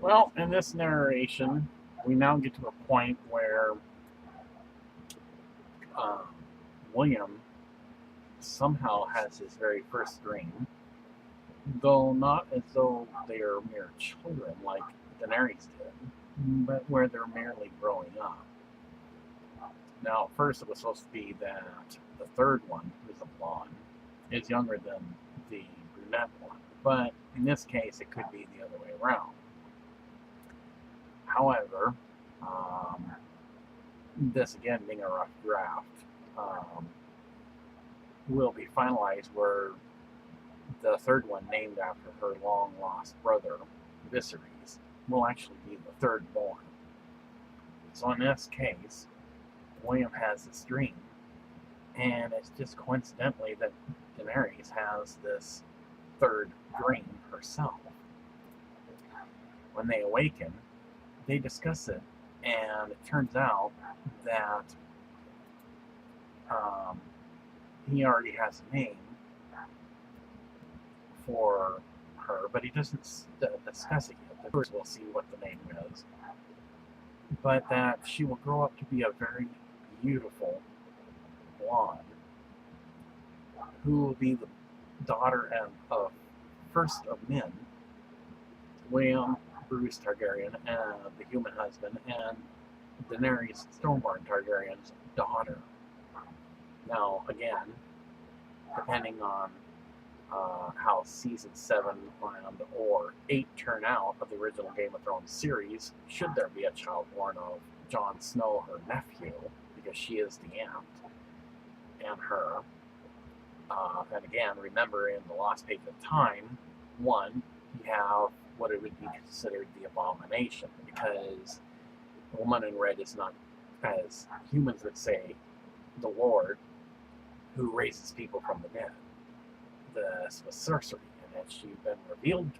Well, in this narration, we now get to a point where um, William somehow has his very first dream, though not as though they are mere children like Daenerys did, but where they're merely growing up. Now, at first it was supposed to be that the third one, who's a blonde, is younger than the brunette one, but in this case it could be the other way around. However, um, this again being a rough draft, um, will be finalized where the third one, named after her long lost brother, Viserys, will actually be the third born. So in this case, William has this dream, and it's just coincidentally that Daenerys has this third dream herself. When they awaken, they discuss it, and it turns out that um, he already has a name for her, but he doesn't discuss it yet. First, we'll see what the name is, but that she will grow up to be a very beautiful blonde who will be the daughter of first of men, William Bruce Targaryen, and the human husband, and Daenerys Stormborn Targaryen's daughter. Now, again, depending on how season 7 or 8 turn out of the original Game of Thrones series, should there be a child born of Jon Snow, her nephew, because she is the aunt, and her. And again, remember in the Lost Page of Time, 1, you have what it would be considered the abomination, because the woman in red is not, as humans would say, the Lord who raises people from the dead. This was sorcery, and had she been revealed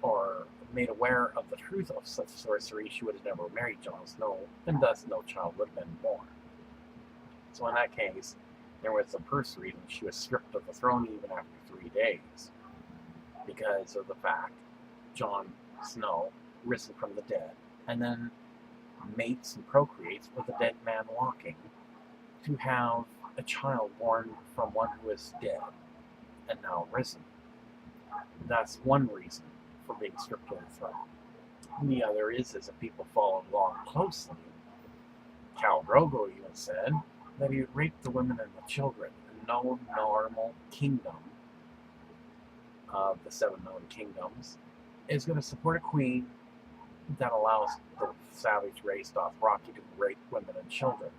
or made aware of the truth of such sorcery, she would have never married Jon Snow, and thus no child would have been born. So in that case, there was the first reason she was stripped of the throne even after 3 days, because of the fact Jon Snow, risen from the dead, and then mates and procreates with a dead man walking, to have a child born from one who is dead and now risen. That's one reason for being stripped of the throne. And the other is if people followed along closely, Khal Drogo even said that he raped the women and the children. No normal kingdom of the 7 known kingdoms is going to support a queen that allows the savage race Dothraki to rape women and children.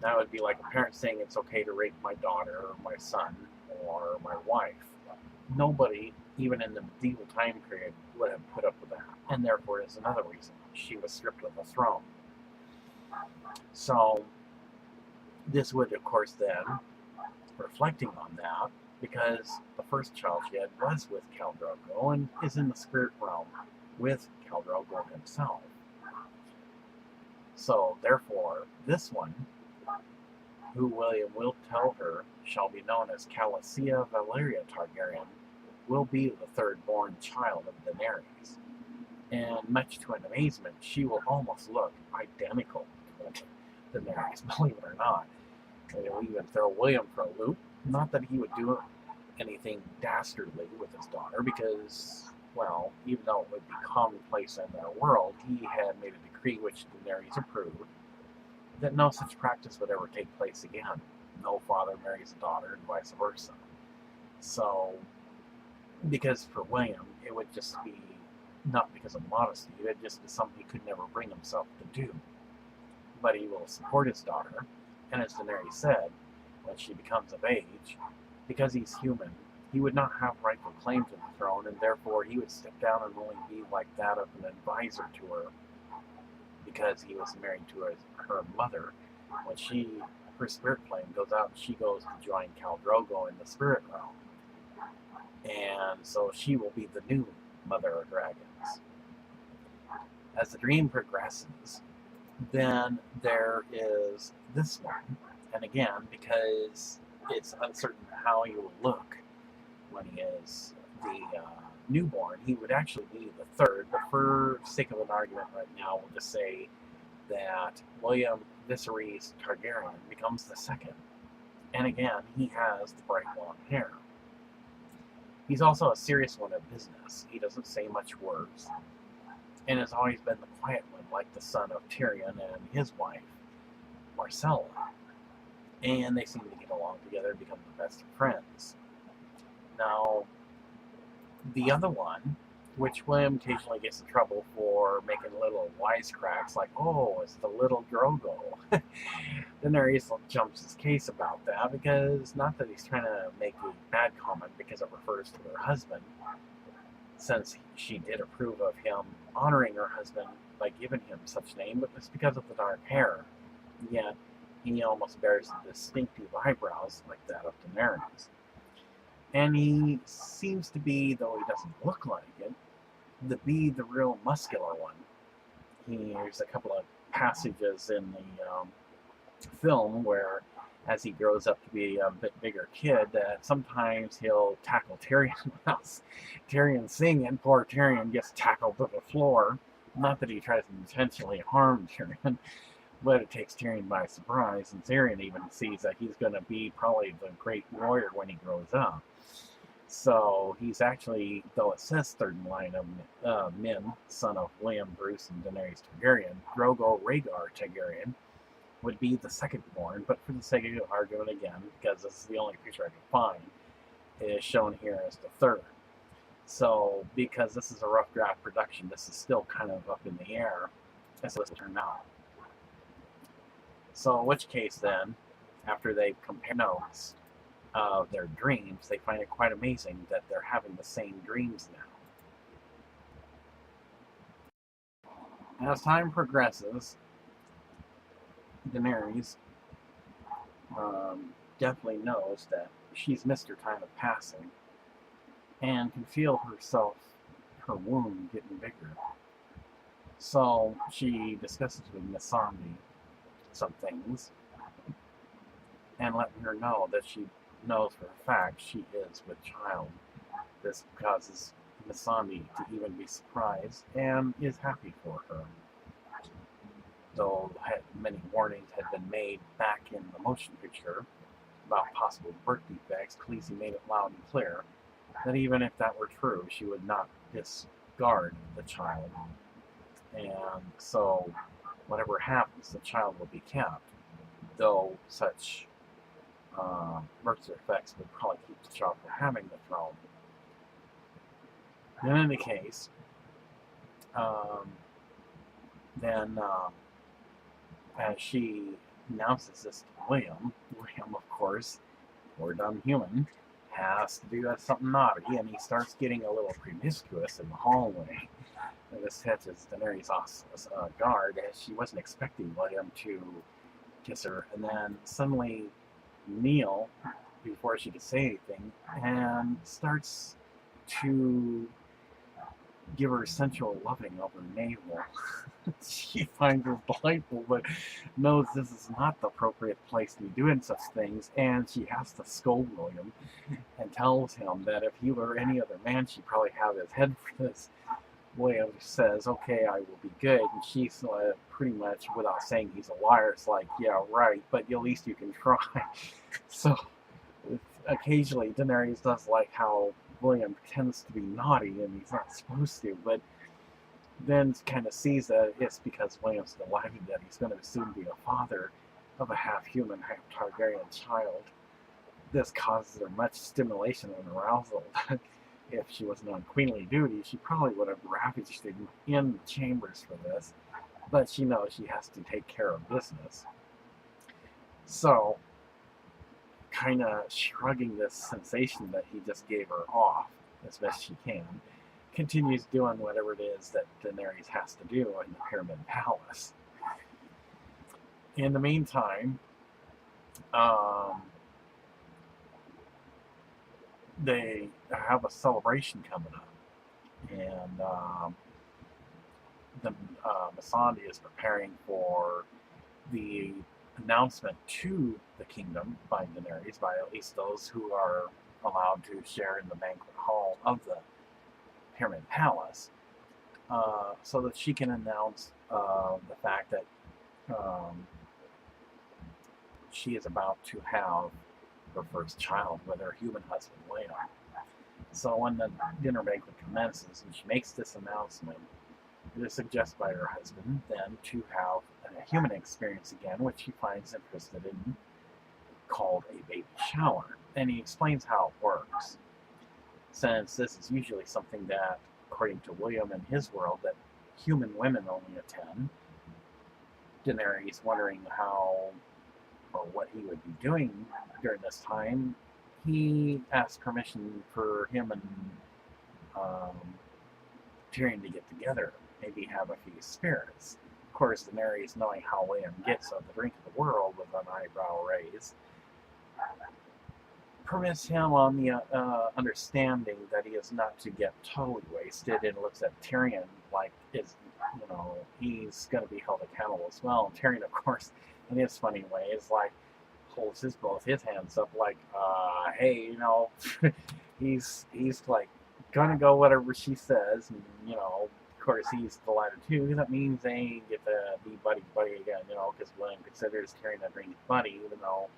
That would be like a parent saying it's okay to rape my daughter or my son or my wife. Nobody, even in the medieval time period, would have put up with that. And therefore is another reason she was stripped of the throne. So this would, of course, then, reflecting on that, because the first child she had was with Khal Drogo and is in the spirit realm with Khal Drogo himself. So, therefore, this one, who William will tell her shall be known as Khaleesi Valeria Targaryen, will be the third-born child of Daenerys. And much to an amazement, she will almost look identical to Daenerys, believe it or not. And we'll even throw William for a loop. Not that he would do anything dastardly with his daughter, because, well, even though it would be commonplace in their world, he had made a decree which Daenerys approved, that no such practice would ever take place again. No father marries a daughter and vice versa. So, because for William, it would just be, not because of modesty, it would just be something he could never bring himself to do. But he will support his daughter, and as Daenerys said, when she becomes of age, because he's human, he would not have rightful claim to the throne, and therefore he would step down and only be like that of an advisor to her, because he was married to her mother. When her spirit flame goes out, she goes to join Khal Drogo in the spirit realm. And so she will be the new mother of dragons. As the dream progresses, then there is this one. And again, because it's uncertain how he will look when he is the newborn, he would actually be the third, but for sake of an argument right now, we'll just say that William Viserys Targaryen becomes the second. And again, he has the bright blonde hair. He's also a serious one at business. He doesn't say much words, and has always been the quiet one, like the son of Tyrion and his wife, Marcella. And they seem to get along together and become the best of friends. Now, the other one, which William occasionally gets in trouble for making little wisecracks like, oh, it's the little Drogo. Daenerys jumps his case about that, because not that he's trying to make a bad comment because it refers to her husband, since she did approve of him honoring her husband by giving him such name, but it's because of the dark hair. Yet, he almost bears distinctive eyebrows like that of Daenerys. And he seems to be, though he doesn't look like it, the real muscular one. There's a couple of passages in the film where, as he grows up to be a bit bigger kid, that sometimes he'll tackle Tyrion while Tyrion's singing. Poor Tyrion gets tackled to the floor. Not that he tries to intentionally harm Tyrion, but it takes Tyrion by surprise, and Tyrion even sees that he's going to be probably the great warrior when he grows up. So he's actually, though it says third in line of men, son of William Bruce and Daenerys Targaryen, Drogo Rhaegar Targaryen would be the second born, but for the sake of argument again, because this is the only picture I can find, is shown here as the third. So, because this is a rough draft production, this is still kind of up in the air as this will turn out. So, in which case then, after they compare notes of their dreams, they find it quite amazing that they're having the same dreams now. As time progresses, Daenerys definitely knows that she's missed her time of passing, and can feel herself, her wound getting bigger. So she discusses with Missandei some things, and letting her know that she knows for a fact she is with child. This causes Missandei to even be surprised and is happy for her. Though many warnings had been made back in the motion picture about possible birth defects, Khaleesi made it loud and clear that even if that were true, she would not discard the child. And so, whatever happens, the child will be kept, though such birth defects would probably keep the child from having the throne. In any case, then as she announces this to William, of course, poor dumb human, has to do something naughty, and he starts getting a little promiscuous in the hallway. And this catches Daenerys off guard, as she wasn't expecting William to kiss her, and then suddenly kneel before she could say anything, and starts to give her sensual loving over naval. She finds it delightful, but knows this is not the appropriate place to be doing such things, and she has to scold William and tells him that if he were any other man, she'd probably have his head for this. William says, okay, I will be good, and she's pretty much, without saying he's a liar, it's like, yeah, right, but at least you can try. So occasionally Daenerys does like how William pretends to be naughty and he's not supposed to, but then kind of sees that it's because William's delighted that he's going to soon be a father of a half-human, half-Targaryen child. This causes her much stimulation and arousal. If she wasn't on queenly duty, she probably would have ravaged him in the chambers for this, but she knows she has to take care of business. So, kind of shrugging this sensation that he just gave her off as best she can, continues doing whatever it is that Daenerys has to do in the Pyramid Palace. In the meantime, they have a celebration coming up, and Missandei is preparing for the announcement to the kingdom by Daenerys, by at least those who are allowed to share in the banquet hall of the Pyramid Palace, so that she can announce the fact that she is about to have her first child with her human husband, William. So when the dinner banquet commences and she makes this announcement, it is suggested by her husband then to have a human experience again, which he finds interested in, called a baby shower. And he explains how it works. Since this is usually something that, according to William in his world, that human women only attend, Daenerys wondering how or what he would be doing during this time, he asked permission for him and Tyrion to get together, maybe have a few spirits. Of course, Daenerys, knowing how William gets on the brink of the world with an eyebrow raise, permits him on the understanding that he is not to get totally wasted, and looks at Tyrion like he's going to be held accountable as well. And Tyrion, of course, in his funny way, is like holds both his hands up like, hey, he's like gonna go whatever she says, and of course he's delighted too. That means they get to be buddy again, because William considers Tyrion a drinking buddy, even though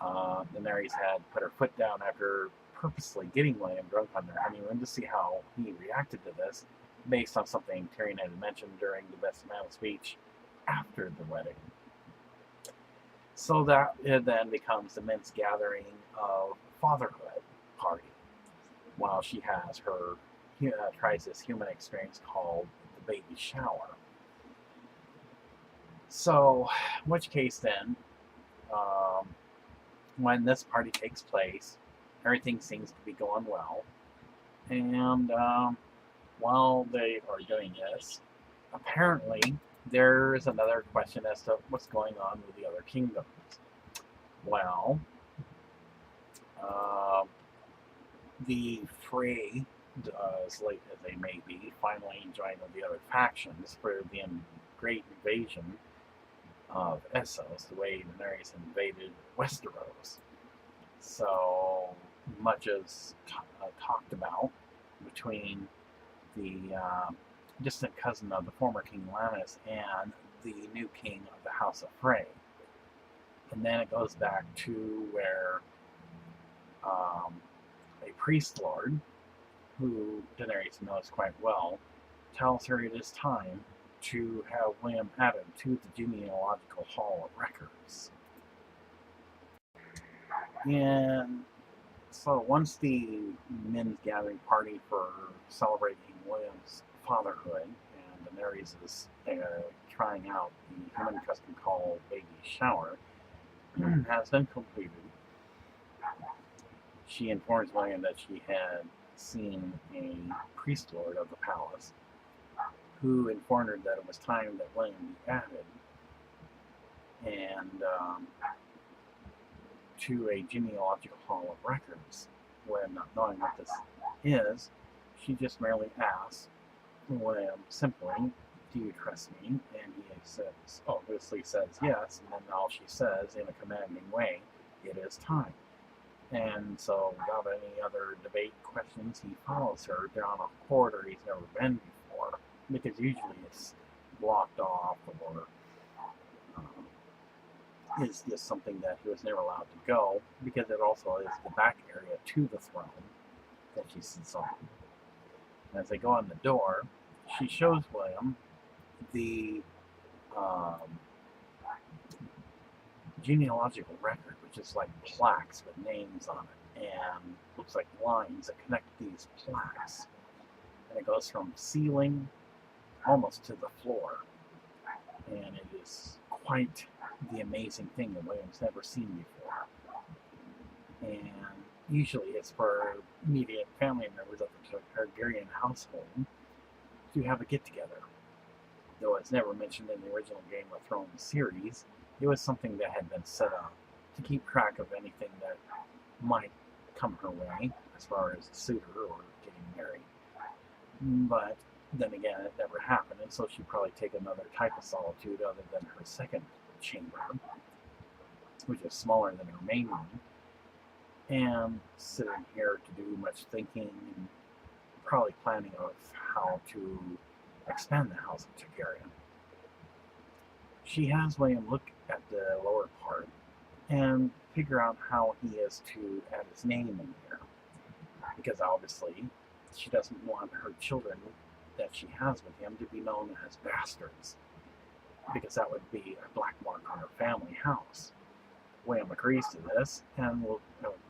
Daenerys had put her foot down after purposely getting William drunk on their honeymoon to see how he reacted to this, based on something Tyrion had mentioned during the Best Man speech after the wedding. So that it then becomes the men's gathering of fatherhood party, while she has her tries this human experience called the baby shower. So, in which case then, when this party takes place, everything seems to be going well, and while they are doing this, apparently there is another question as to what's going on with the other kingdoms. Well, the Frey, as late as they may be, finally joined with the other factions for the great invasion of Essos, the way Daenerys invaded Westeros. So much is talked about between the distant cousin of the former King Lannis and the new king of the House of Frey. And then it goes back to where a priest lord, who Daenerys knows quite well, tells her it is time to have William added to the genealogical hall of records. And so once the men's gathering party for celebrating William's fatherhood, and Daenerys is trying out the human custom called baby shower, has been completed, she informs William that she had seen a priest lord of the palace, who informed her that it was time that William be added and to a genealogical hall of records. When not knowing what this is, she just merely asks William simply, "Do you trust me?" And he says, obviously says yes, and then all she says in a commanding way, "It is time." And so, without any other debate questions, he follows her down a corridor he's never been before, because usually it's blocked off or is just something that he was never allowed to go, because it also is the back area to the throne that she sits on. And as they go on the door, she shows William the genealogical record, which is like plaques with names on it, and looks like lines that connect these plaques. And it goes from ceiling almost to the floor. And it is quite the amazing thing that William's never seen before. And usually it's for immediate family members of the Targaryen household to have a get-together. Though it's never mentioned in the original Game of Thrones series, it was something that had been set up to keep track of anything that might come her way as far as a suitor or getting married. But then again, it never happened, and so she'd probably take another type of solitude other than her second chamber, which is smaller than her main one, and sitting here to do much thinking and probably planning of how to expand the House of Targaryen. She has William look at the lower part and figure out how he is to add his name in here. Because obviously, she doesn't want her children that she has with him to be known as bastards. Because that would be a black mark on her family house. William agrees to this and will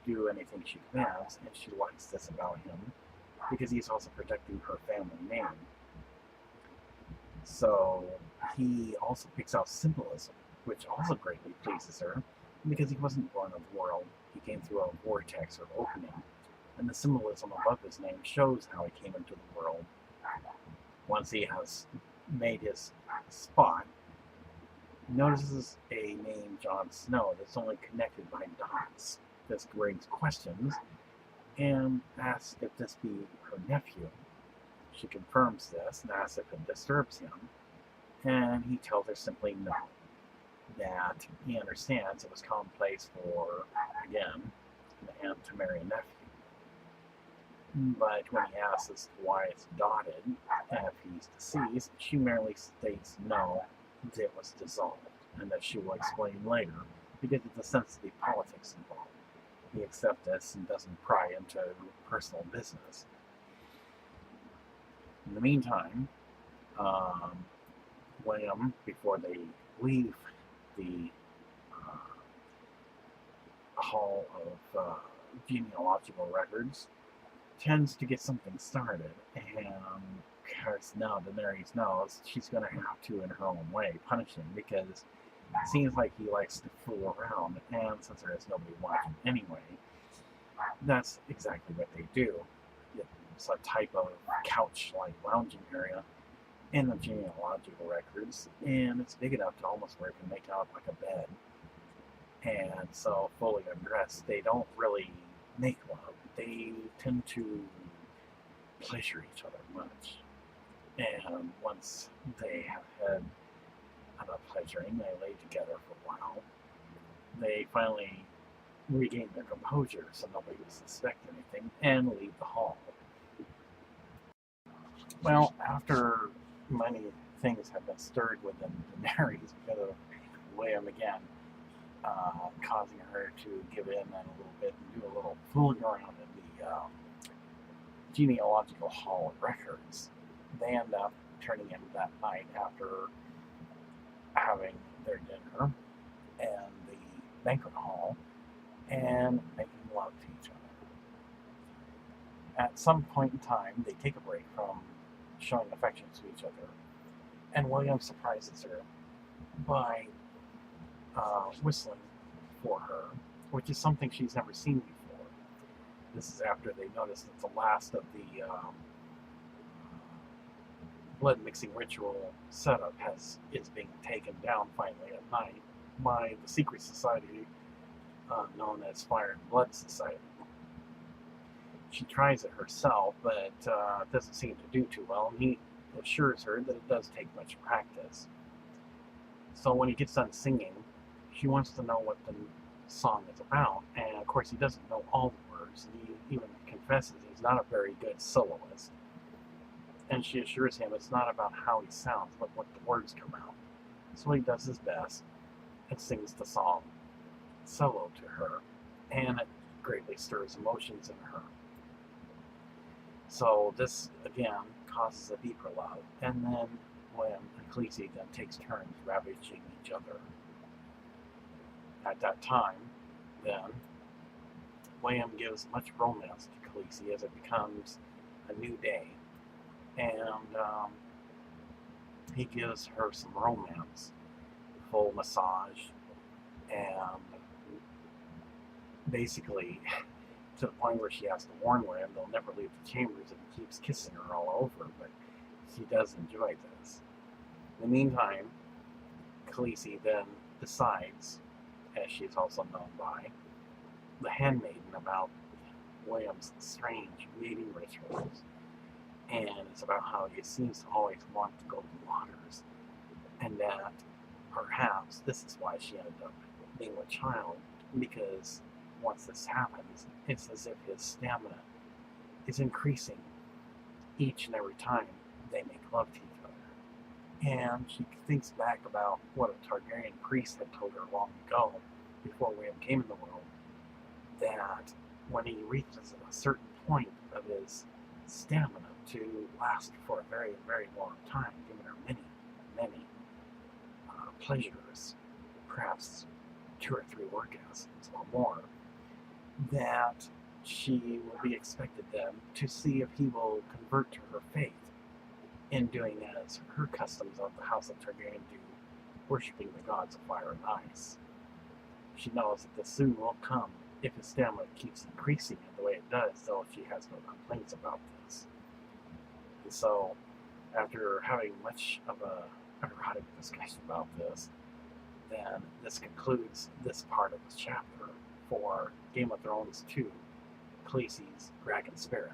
do anything she commands, and she likes this about him because he's also protecting her family name. So he also picks out symbolism, which also greatly pleases her because he wasn't born of the world. He came through a vortex or opening, and the symbolism above his name shows how he came into the world. Once he has made his spot, notices a name Jon Snow that's only connected by dots. This brings questions and asks if this be her nephew. She confirms this and asks if it disturbs him, and he tells her simply no, that he understands it was commonplace for, again, an aunt to marry a nephew. But when he asks as to why it's dotted and if he's deceased, she merely states no, it was dissolved, and that she will explain later because of the sensitive politics involved. He accepts this and doesn't pry into personal business. In the meantime, William, before they leave the Hall of Genealogical Records, tends to get something started, and because now Daenerys knows she's going to have to, in her own way, punish him because it seems like he likes to fool around, and since there is nobody watching anyway, that's exactly what they do. It's a type of couch-like lounging area in the genealogical records, and it's big enough to almost where it can make out like a bed. And so, fully undressed, they don't really make love. They tend to pleasure each other much. And once they have had enough pleasuring, they lay together for a while. They finally regain their composure so nobody will suspect anything and leave the hall. Well, after many things have been stirred within Daenerys because of William again causing her to give in a little bit and do a little fooling around in the genealogical hall of records, they end up turning in that night after having their dinner and the banquet hall and making love to each other. At some point in time, they take a break from showing affection to each other, and William surprises her by whistling for her, which is something she's never seen before. This is after they notice that the last of the blood mixing ritual setup is being taken down finally at night by the secret society known as Fire and Blood Society. She tries it herself, but it doesn't seem to do too well, and he assures her that it does take much practice. So when he gets done singing, she wants to know what the song is about, and of course he doesn't know all the words, and he even confesses he's not a very good soloist. And she assures him it's not about how he sounds, but what the words come out. So he does his best and sings the song solo to her, and it greatly stirs emotions in her. So this, again, causes a deeper love, and then William and Khaleesi then takes turns ravaging each other. At that time, then, William gives much romance to Khaleesi as it becomes a new day, and he gives her some romance, full massage, and basically to the point where she has to warn William they'll never leave the chambers if he keeps kissing her all over, but she does enjoy this. In the meantime, Khaleesi then decides, as she is also known by, the handmaiden, about William's strange mating rituals, and it's about how he seems to always want to go to waters, and that perhaps this is why she ended up being with child, because once this happens, it's as if his stamina is increasing each and every time they make love to each other. And she thinks back about what a Targaryen priest had told her long ago, before William came in the world, that when he reaches a certain point of his stamina to last for a very, very long time, giving her many, many pleasures, perhaps 2 or 3 orgasms or more, that she will be expected then to see if he will convert to her faith in doing as her customs of the House of Targaryen do, worshipping the gods of fire and ice. She knows that this soon will come if his stamina keeps increasing in the way it does, though she has no complaints about this. And so, after having much of a erotic discussion about this, then this concludes this part of this chapter for Game of Thrones 2, Khaleesi's Dragon Spirit.